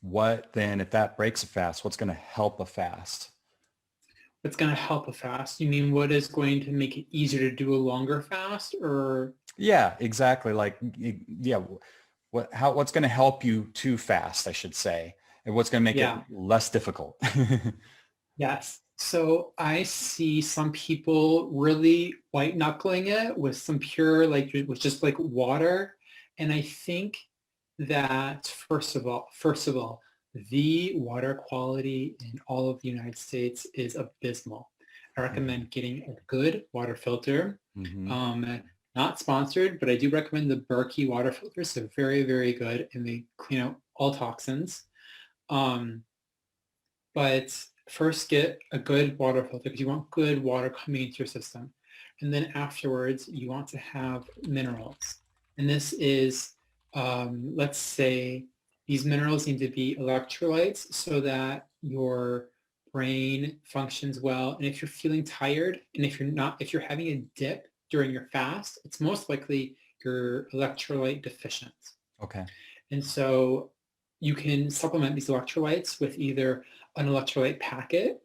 what then, if that breaks a fast, what's going to help a fast? What's going to help a fast? You mean what is going to make it easier to do a longer fast, or? Yeah, exactly. Like, yeah, what's going to help you to fast, I should say, and what's going to make it Yeah. less difficult? Yes. So I see some people really white knuckling it with some pure, like with just like water. And I think that first of all, the water quality in all of the United States is abysmal. I recommend getting a good water filter. Mm-hmm. Um, Not sponsored, but I do recommend the Berkey water filters. They're very, very good and they clean out all toxins. Um, but first get a good water filter because you want good water coming into your system. And then afterwards, you want to have minerals. And this is, let's say, these minerals need to be electrolytes so that your brain functions well. And if you're feeling tired, and if you're having a dip during your fast, it's most likely you're electrolyte deficient. Okay. And so you can supplement these electrolytes with either an electrolyte packet.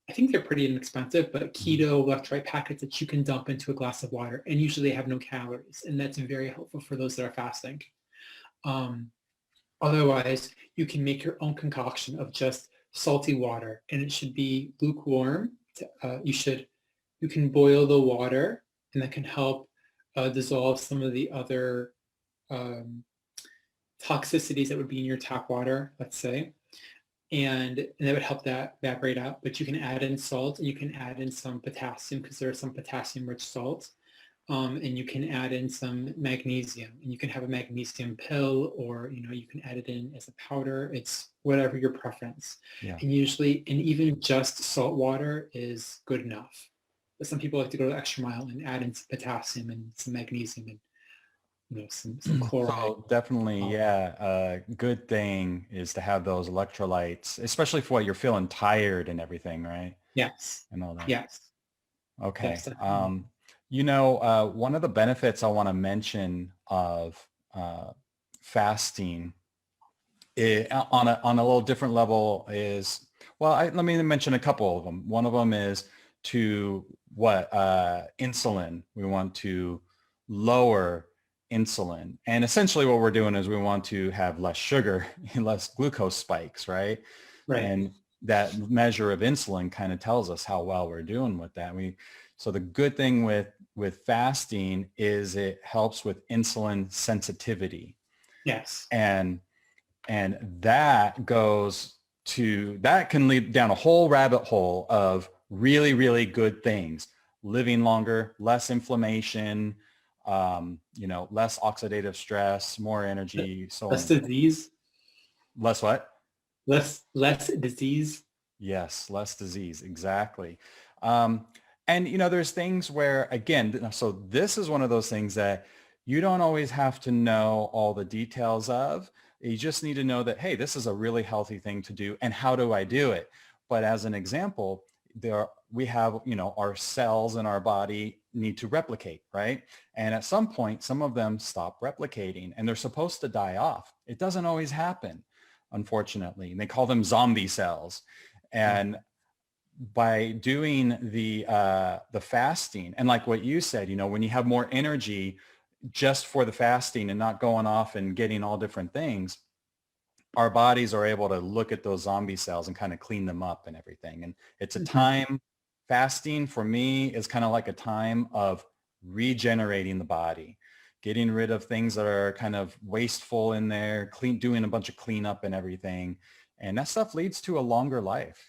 I think they're pretty inexpensive, but keto electrolyte packets that you can dump into a glass of water, and usually they have no calories, and that's very helpful for those that are fasting. Um, Otherwise, you can make your own concoction of just salty water, and it should be lukewarm. You can boil the water, and that can help dissolve some of the other um, toxicities that would be in your tap water, let's say, and that would help that evaporate out. But you can add in salt, and you can add in some potassium because there are some potassium-rich salts, and you can add in some magnesium, and you can have a magnesium pill, or you can add it in as a powder. It's whatever your preference. Yeah. And even just salt water is good enough. But some people like to go the extra mile and add in some potassium and some magnesium and some chloride. So definitely, yeah, a good thing is to have those electrolytes, especially for what you're feeling tired and everything, right? Yes. And all that. Yes. Okay. Yes, definitely. One of the benefits I want to mention of fasting on a little different level is, well, let me mention a couple of them. One of them is to insulin. We want to lower insulin. And essentially what we're doing is we want to have less sugar, less glucose spikes, right? Right. And that measure of insulin kind of tells us how well we're doing with that. So the good thing with fasting is it helps with insulin sensitivity. Yes. And that can lead down a whole rabbit hole of really, really good things: living longer, less inflammation, less oxidative stress, more energy, so on. Less disease. Less what? Less disease. Yes, less disease. Exactly. And there's things where, again, so this is one of those things that you don't always have to know all the details of. You just need to know that, hey, this is a really healthy thing to do. And how do I do it? But as an example, we have, our cells in our body need to replicate, right? And at some point, some of them stop replicating and they're supposed to die off. It doesn't always happen, unfortunately. And they call them zombie cells. And by doing the fasting, and like what you said, when you have more energy just for the fasting and not going off and getting all different things, our bodies are able to look at those zombie cells and kind of clean them up and everything. And it's a time, fasting for me is kind of like a time of regenerating the body, getting rid of things that are kind of wasteful in there, doing a bunch of cleanup and everything. And that stuff leads to a longer life,